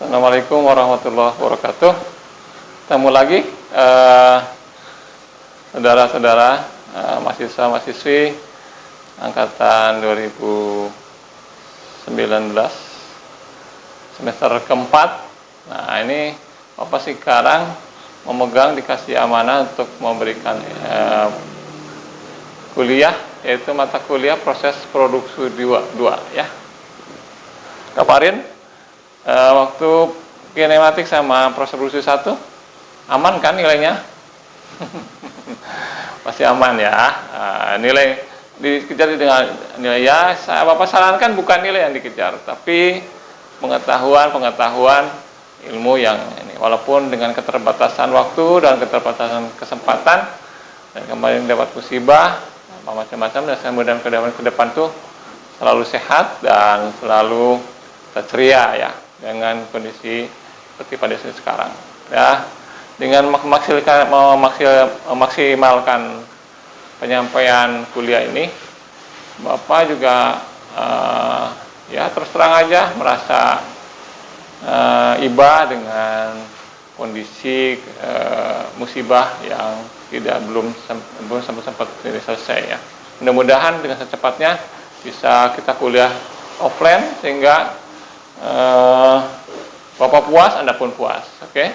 Assalamualaikum warahmatullahi wabarakatuh. Ketemu lagi saudara-saudara mahasiswa-mahasiswi angkatan 2019 semester keempat. Nah, ini Bapak sekarang memegang dikasih amanah untuk memberikan kuliah, yaitu mata kuliah proses produksi 2 ya. Kemarin waktu kinematik sama proses produksi 1 aman kan nilainya? Pasti aman ya. Nilai dikejar dengan nilai ya, Bapak sarankan bukan nilai yang dikejar, tapi pengetahuan ilmu yang ini, walaupun dengan keterbatasan waktu dan keterbatasan kesempatan, dan kemarin dapat musibah macam-macam, dan saya mudah-mudahan ke depan tuh selalu sehat dan selalu ceria ya, dengan kondisi seperti pada saat sekarang ya, dengan memaksimalkan penyampaian kuliah ini. Bapak juga ya terus terang aja merasa iba dengan kondisi musibah yang belum sempat selesai ya. Mudah-mudahan dengan secepatnya bisa kita kuliah offline sehingga Bapak puas, Anda pun puas, oke?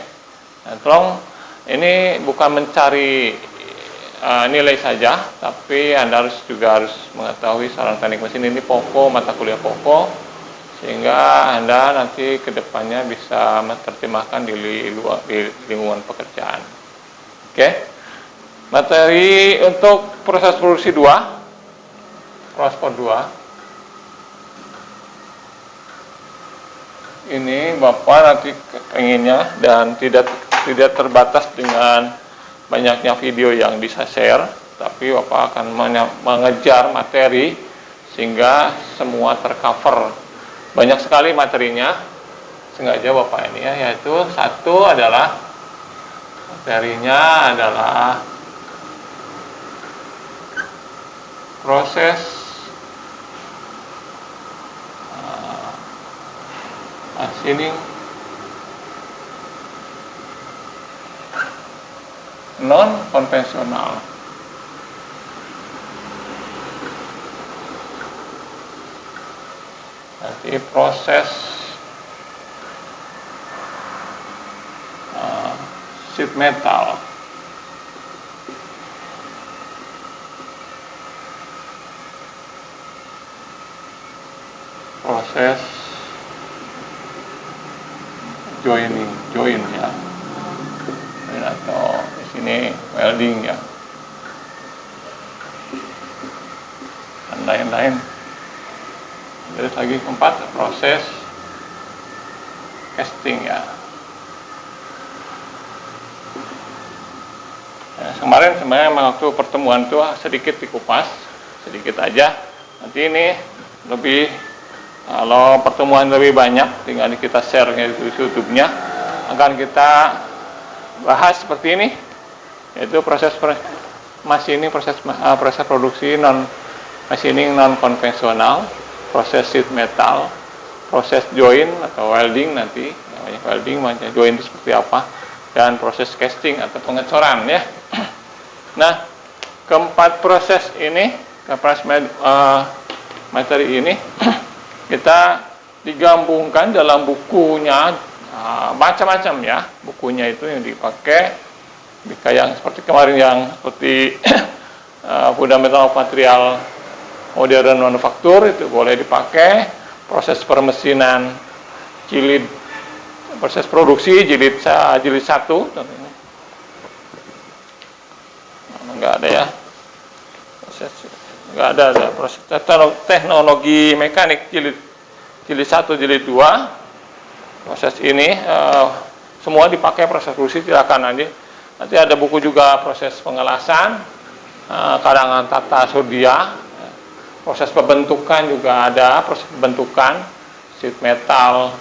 Nah, tolong, ini bukan mencari nilai saja, tapi Anda juga harus mengetahui saran teknik mesin ini pokok, mata kuliah pokok, sehingga Anda nanti kedepannya bisa menerjemahkan di lingkungan pekerjaan. Oke? Materi untuk proses produksi 2, proses 2. Ini Bapak nanti pengennya dan tidak terbatas dengan banyaknya video yang bisa share, tapi Bapak akan mengejar materi sehingga semua tercover. Banyak sekali materinya, sengaja Bapak ini ya, yaitu satu adalah materinya adalah proses machining non konvensional. Nanti proses sheet metal. Proses join ya, atau di sini welding ya, dan lain-lain. Terus lagi keempat, proses casting ya. Kemarin sebenarnya waktu pertemuan tuh sedikit dikupas, sedikit aja. Nanti ini lebih, kalau pertemuan lebih banyak, tinggal kita share di YouTube-nya, akan kita bahas seperti ini, yaitu proses machining, proses produksi machining non konvensional, proses sheet metal, proses join atau welding nanti, namanya welding, macam join itu seperti apa, dan proses casting atau pengecoran ya. Nah, keempat proses ini, materi ini kita digabungkan dalam bukunya, macam-macam ya bukunya itu yang dipakai, yang seperti kemarin yang seperti fundamental of material modern manufaktur itu boleh dipakai, proses permesinan jilid, proses produksi jilid 1 tentunya. Enggak ada ya, nggak ada proses teknologi mekanik jilid 1, jilid 2. Proses ini semua dipakai proses produksi, silakan nanti ada buku juga proses pengelasan, karangan Tata Surya, proses pembentukan juga ada, proses pembentukan sheet metal,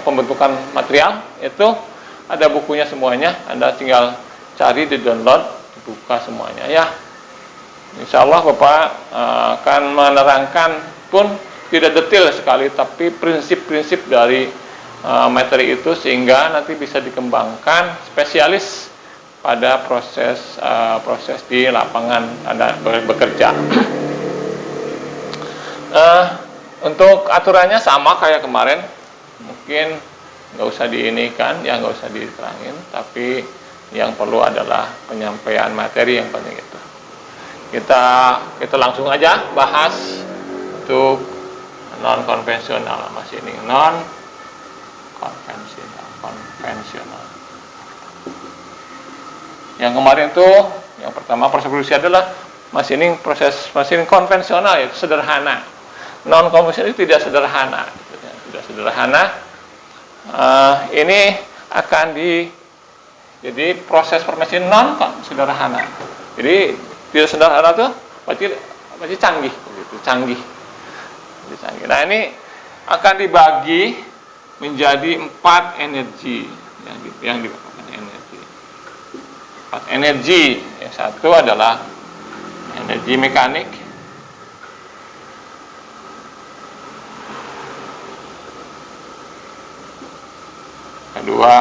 pembentukan material itu ada bukunya semuanya. Anda tinggal cari, di download, dibuka semuanya ya. Insya Allah Bapak akan menerangkan pun tidak detail sekali, tapi prinsip-prinsip dari materi itu sehingga nanti bisa dikembangkan spesialis pada proses di lapangan Anda bekerja. Untuk aturannya sama kayak kemarin, mungkin nggak usah diinikan, ya nggak usah diterangin, tapi yang perlu adalah penyampaian materi yang penting itu. Kita langsung aja bahas untuk non konvensional, machining non konvensional. Yang kemarin tuh, yang pertama proses produksi adalah proses machining konvensional, yaitu sederhana. Non konvensional itu tidak sederhana, tidak sederhana. Ini akan jadi proses permesin non sederhana. Jadi tidak sederhana tuh berarti canggih, gitu, canggih. Nah, ini akan dibagi menjadi 4 energi yang diberikan energi. 4 energi. Yang satu adalah energi mekanik. Kedua,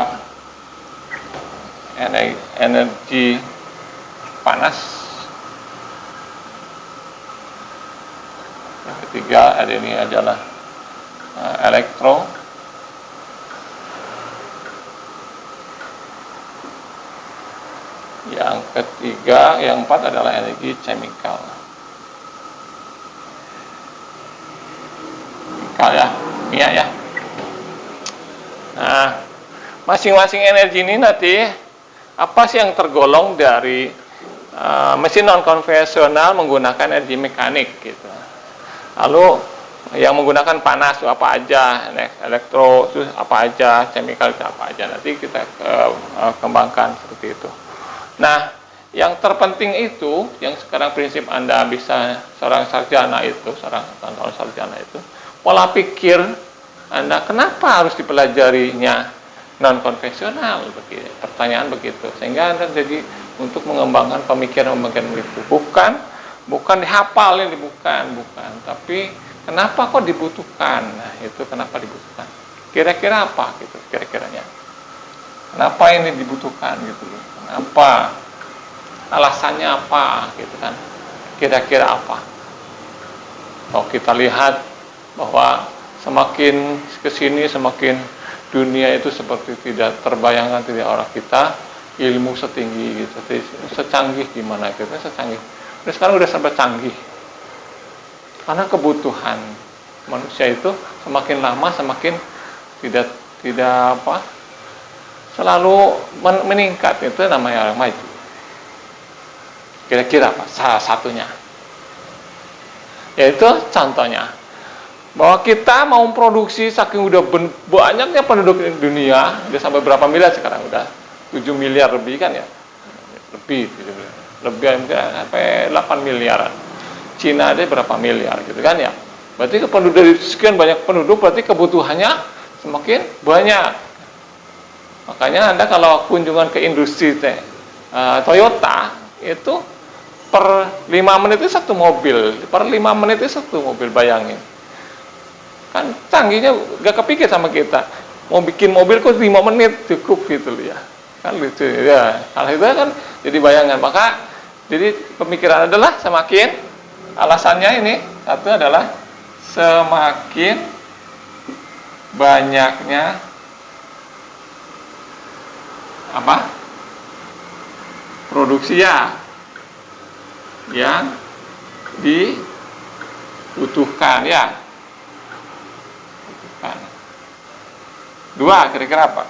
energi panas. Yang ketiga ini adalah elektro. Yang ketiga, yang empat adalah energi chemical. Chemical ya, kimia ya. Nah, masing-masing energi ini nanti apa sih yang tergolong dari mesin non konvensional menggunakan energi mekanik gitu. Lalu yang menggunakan panas itu apa aja, elektro itu apa aja, chemical itu apa aja, nanti kita kembangkan seperti itu. Nah, yang terpenting itu, yang sekarang prinsip Anda bisa seorang sarjana itu, pola pikir Anda kenapa harus dipelajarinya non konvensional, pertanyaan begitu, sehingga Anda jadi untuk mengembangkan pemikiran itu bukan dihafalin, bukan, tapi kenapa kok dibutuhkan? Nah, itu kenapa dibutuhkan? Kira-kira apa gitu? Kira-kiranya kenapa ini dibutuhkan gitu? Kenapa? Alasannya apa gitu kan? Kira-kira apa? Kalau kita lihat bahwa semakin kesini semakin dunia itu seperti tidak terbayangkan tidak orang kita, ilmu setinggi gitu, secanggih gimana gitu, secanggih. Terus sekarang udah sampai canggih. Karena kebutuhan manusia itu semakin lama semakin tidak selalu meningkat, itu namanya orang maju. Kira-kira apa? Salah satunya, yaitu contohnya bahwa kita mau produksi saking udah banyaknya penduduk di dunia, udah sampai berapa miliar sekarang, udah 7 miliar lebih kan ya, lebih sampai 8 miliaran. Cina ada berapa miliar gitu kan ya. Berarti penduduk dari sekian banyak penduduk, berarti kebutuhannya semakin banyak. Makanya Anda kalau kunjungan ke industri Toyota itu per 5 menit itu satu mobil, bayangin. Kan canggihnya gak kepikir sama kita. Mau bikin mobil kok 5 menit cukup gitu ya. Kan lucu ya. Hal itu kan jadi bayangan. Maka jadi pemikiran adalah semakin, alasannya ini satu adalah semakin banyaknya produksi yang dibutuhkan ya. Dua, kira-kira apa?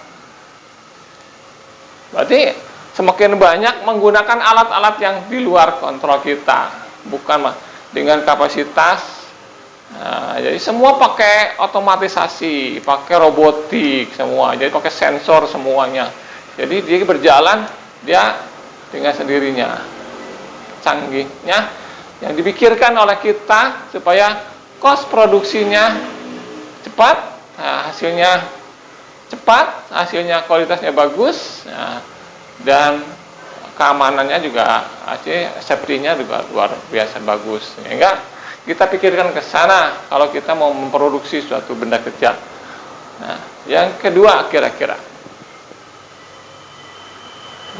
Berarti semakin banyak menggunakan alat-alat yang di luar kontrol kita, bukan dengan kapasitas. Nah, jadi semua pakai otomatisasi, pakai robotik semua, jadi pakai sensor semuanya. Jadi dia berjalan dia dengan sendirinya. Canggihnya yang dipikirkan oleh kita supaya kos produksinya cepat, nah, hasilnya cepat, hasilnya kualitasnya bagus, nah, dan keamanannya juga, safety-nya juga luar biasa bagus. Sehingga kita pikirkan ke sana kalau kita mau memproduksi suatu benda kerja. Nah, yang kedua kira-kira.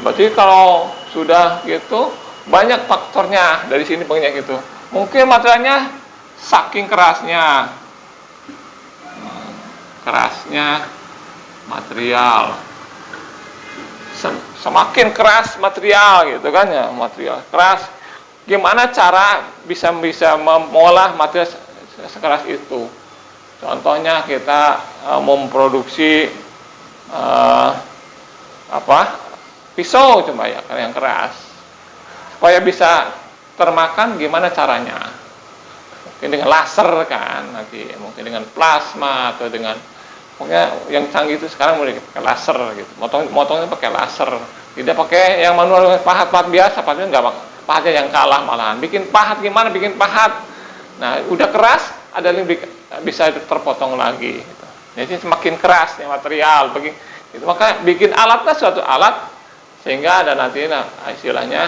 Berarti kalau sudah gitu, banyak faktornya dari sini banyak gitu. Mungkin materialnya saking kerasnya material. Semakin keras material gitu kan ya, material keras. Gimana cara bisa mengolah material sekeras itu? Contohnya kita memproduksi pisau coba ya, yang keras. Supaya bisa termakan gimana caranya? Mungkin dengan laser kan, nanti mungkin dengan plasma atau dengan pokoknya yang canggih itu sekarang mulai pakai laser gitu. Motongnya pakai laser. Tidak pakai yang manual pahat biasa, pahatnya enggak, pahatnya yang kalah malahan. Bikin pahat gimana? Bikin pahat. Nah, udah keras, ada yang bisa terpotong lagi gitu. Jadi semakin keras nih material, gitu. Maka bikin alatnya suatu alat sehingga ada nanti istilahnya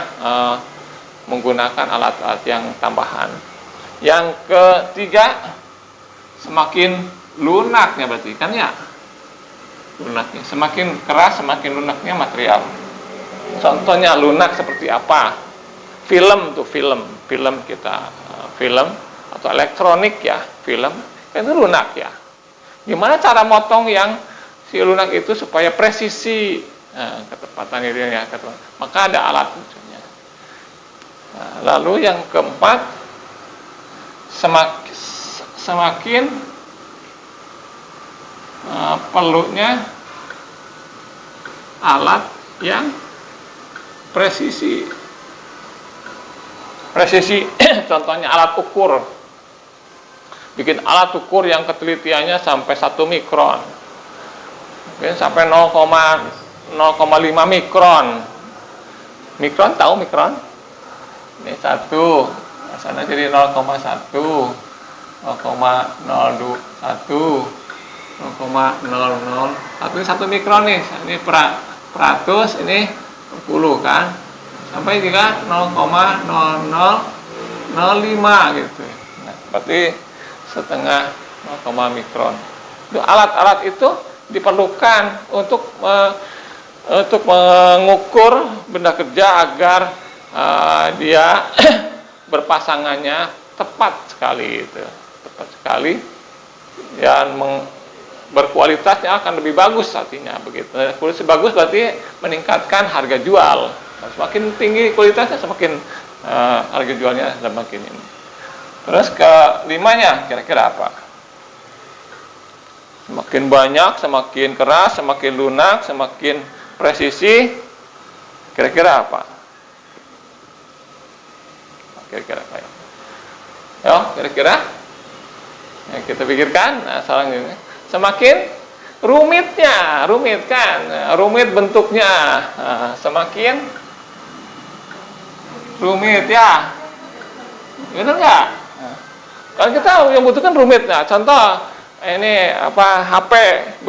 menggunakan alat-alat yang tambahan. Yang ketiga, semakin lunaknya berarti kan ya, lunaknya semakin keras semakin lunaknya material. Contohnya lunak seperti apa? Film kita film atau elektronik ya, film kan itu lunak ya. Gimana cara motong yang si lunak itu supaya presisi ketepatan ini ya, maka ada alat misalnya. Nah, lalu yang keempat, semakin perlunya alat yang presisi contohnya alat ukur. Bikin alat ukur yang ketelitiannya sampai 1 mikron, mungkin sampai 0,5 mikron. Mikron, tahu mikron? Ini 1, sana jadi 0,1, 0,01, 0,00, tapi 1 mikron nih, ini peratus, ini 10 kan, sampai juga 0,0005 gitu. Nah, berarti setengah 0, mikron. Alat-alat itu diperlukan untuk mengukur benda kerja agar dia berpasangannya tepat sekali itu, tepat sekali, dan berkualitasnya akan lebih bagus artinya begitu. Kualitas bagus berarti meningkatkan harga jual. Semakin tinggi kualitasnya semakin harga jualnya semakin ini. Terus kelimanya kira-kira apa? Semakin banyak, semakin keras, semakin lunak, semakin presisi. Kira-kira apa? Kira-kira apa ya? Yo, kira-kira? Ya, kita pikirkan. Nah, salah ini. Semakin rumit kan? Rumit bentuknya. Nah, semakin rumit ya. Benar nggak? Kalau kita yang butuhkan rumit, nah contoh ini HP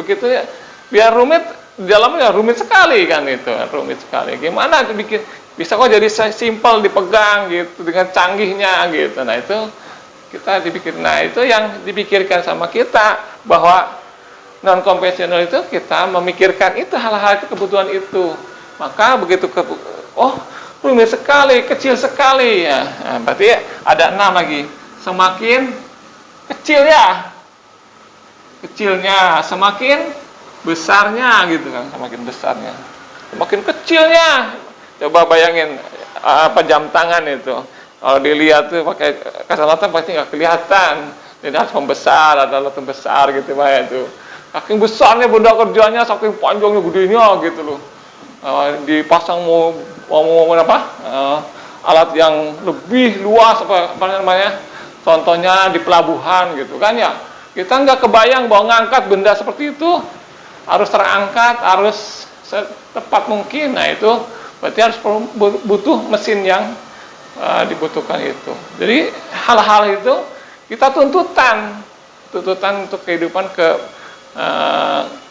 begitu ya, biar rumit di dalamnya rumit sekali kan itu, rumit sekali. Gimana bikin bisa kok jadi simpel dipegang gitu dengan canggihnya gitu. Nah itu kita dipikir, nah itu yang dipikirkan sama kita bahwa non konvensional itu kita memikirkan itu hal-hal itu, kebutuhan itu. Maka begitu rumit sekali, kecil sekali ya. Nah, berarti ada 6 lagi. Semakin kecilnya, semakin besarnya gitu kan, semakin besarnya. Semakin kecilnya, coba bayangin jam tangan itu. Kalau dilihat tuh pakai kacamata pasti nggak kelihatan. Jadi harus membesar, ada alat besar gitu ya itu. Saking besarnya benda kerjanya, saking panjangnya gedenya gitu loh. Dipasang mau alat yang lebih luas apa namanya, contohnya di pelabuhan gitu kan ya, kita nggak kebayang bahwa ngangkat benda seperti itu harus terangkat, harus secepat mungkin. Nah itu berarti harus butuh mesin yang dibutuhkan itu. Jadi hal-hal itu kita tuntutan untuk kehidupan ke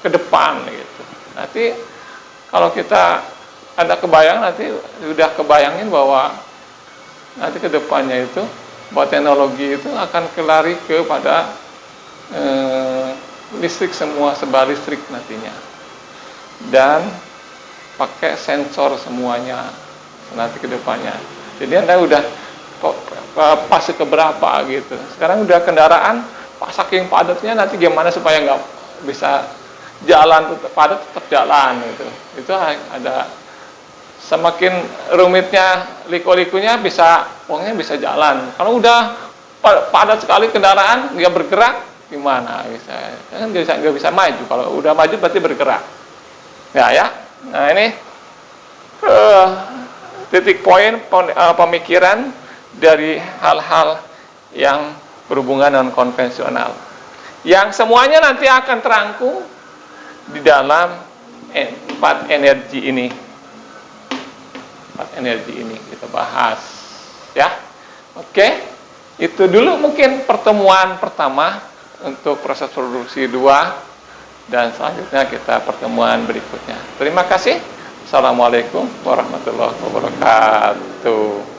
depan gitu. Nanti kalau kita ada kebayang, nanti sudah kebayangin bahwa nanti ke depannya itu bahwa teknologi itu akan kelari kepada listrik semua, serba listrik nantinya. Dan pakai sensor semuanya nanti ke depannya. Jadi Anda udah fase keberapa gitu. Sekarang udah kendaraan saking padatnya, nanti gimana supaya nggak bisa jalan tetap padat, tetap jalan gitu. Itu ada, semakin rumitnya liku-likunya pokoknya bisa jalan. Kalau udah padat sekali kendaraan nggak bergerak, gimana bisa? Kan nggak bisa maju. Kalau udah maju berarti bergerak. Ya. Nah ini titik poin pemikiran dari hal-hal yang berhubungan dengan konvensional, yang semuanya nanti akan terangkum di dalam 4 energi ini. 4 energi ini kita bahas, ya. Oke, itu dulu mungkin pertemuan pertama untuk proses produksi 2, dan selanjutnya kita pertemuan berikutnya. Terima kasih. Assalamualaikum warahmatullahi wabarakatuh.